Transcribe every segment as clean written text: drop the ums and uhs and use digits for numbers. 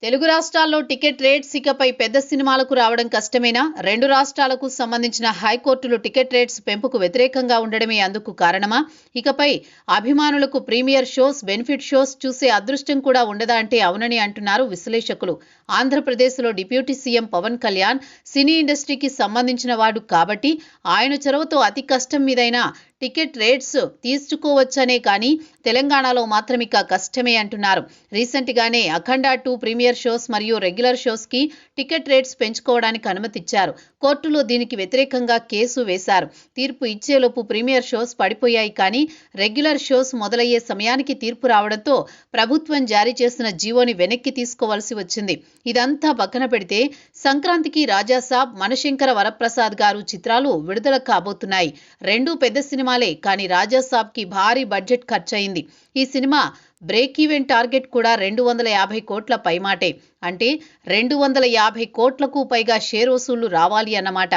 తెలుగు రాష్ట్రాల్లో ticket rates ఇకపై పెద్ద సినిమాలకు రావడం కష్టమేనా? రెండు రాష్ట్రాలకు సంబంధించిన హైకోర్టులు టికెట్ రేట్స్ పెంపుకు వ్యతిరేకంగా ఉండడమే అందుకు కారణమా? ఇకపై అభిమానులకు ప్రీమియర్ షోస్, బెనిఫిట్ షోస్ చూసే అదృష్టం కూడా ఉండదా అంటే అవునని అంటున్నారు విశ్లేషకులు. ఆంధ్రప్రదేశ్లో డిప్యూటీ సీఎం పవన్ కళ్యాణ్ సినీ ఇండస్ట్రీకి సంబంధించిన వాడు కాబట్టి ఆయన చొరవతో అతి కష్టం మీదైనా టికెట్ రేట్స్ తీర్చుకోవచ్చనే కానీ తెలంగాణలో మాత్రం ఇక కష్టమే అంటున్నారు. రీసెంట్గానే అఖండ 2 ప్రీమియర్ షోస్ మరియు రెగ్యులర్ షోస్కి టికెట్ రేట్స్ పెంచుకోవడానికి అనుమతిచ్చారు. కోర్టులో దీనికి వ్యతిరేకంగా కేసు వేశారు. తీర్పు ఇచ్చేలోపు ప్రీమియర్ షోస్ పడిపోయాయి, కానీ రెగ్యులర్ షోస్ మొదలయ్యే సమయానికి తీర్పు రావడంతో ప్రభుత్వం జారీ చేసిన జీవోని వెనక్కి తీసుకోవాల్సి వచ్చింది. ఇదంతా పక్కన పెడితే సంక్రాంతికి రాజాసాబ్, మనశంకర వరప్రసాద్ గారు చిత్రాలు విడుదల కాబోతున్నాయి. రెండూ పెద్ద సినిమాలే, కానీ రాజాసాబ్కి భారీ బడ్జెట్ ఖర్చయింది. ఈ సినిమా బ్రేక్ ఈవెన్ టార్గెట్ కూడా 250 కోట్ల పైమాటే. అంటే 250 కోట్లకు పైగా షేర్ వసూళ్లు రావాలి అన్నమాట.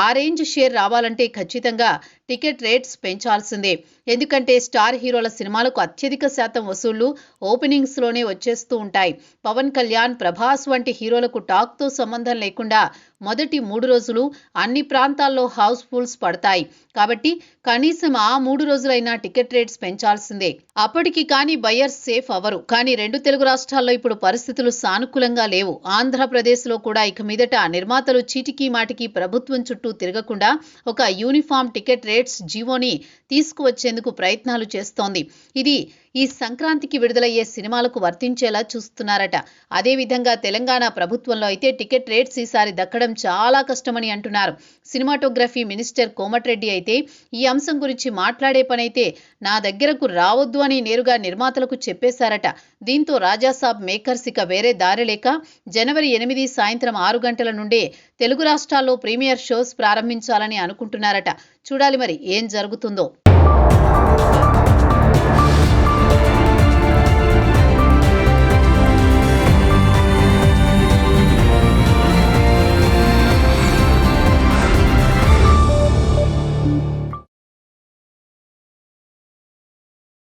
ఆ రేంజ్ షేర్ రావాలంటే ఖచ్చితంగా టికెట్ రేట్స్ పెంచాల్సిందే. ఎందుకంటే స్టార్ హీరోల సినిమాలకు అత్యధిక శాతం వసూళ్లు ఓపెనింగ్స్లోనే వచ్చేస్తూ ఉంటాయి. పవన్ కళ్యాణ్, ప్రభాస్ వంటి హీరోలకు టాక్తో సంబంధం లేకుండా మొదటి 3 రోజులు అన్ని ప్రాంతాల్లో హౌస్ఫుల్స్ పడతాయి. కాబట్టి కనీసం ఆ 3 రోజులైనా టికెట్ రేట్స్ పెంచాల్సిందే. అప్పటికి కానీ బయర్స్ సేఫ్ అవ్వరు. కానీ రెండు తెలుగు రాష్ట్రాల్లో ఇప్పుడు పరిస్థితులు సానుకూలంగా లేవు. ఆంధ్రప్రదేశ్లో కూడా ఇక మీదట నిర్మాతలు చీటికి మాటికి ప్రభుత్వం చుట్టూ తిరగకుండా ఒక యూనిఫామ్ టికెట్ రేట్స్ జీవోని తీసుకువచ్చేందుకు ప్రయత్నాలు చేస్తోంది. ఇది ఈ సంక్రాంతికి విడుదలయ్యే సినిమాలకు వర్తించేలా చూస్తున్నారట. అదేవిధంగా తెలంగాణ ప్రభుత్వంలో అయితే టికెట్ రేట్స్ ఈసారి దక్కడం చాలా కష్టమని అంటున్నారు. సినిమాటోగ్రఫీ మినిస్టర్ కోమటిరెడ్డి అయితే ఈ అంశం గురించి మాట్లాడే పనైతే నా దగ్గరకు రావద్దు అని నేరుగా నిర్మాతలకు చెప్పేశారట. దీంతో రాజాసాబ్ మేకర్స్ ఇక వేరే దారి లేక జనవరి 8 సాయంత్రం 6 గంటల నుండే తెలుగు రాష్ట్రాల్లో ప్రీమియర్ షోస్ ప్రారంభించాలని అనుకుంటున్నారట. చూడాలి మరి ఏం జరుగుతుందో.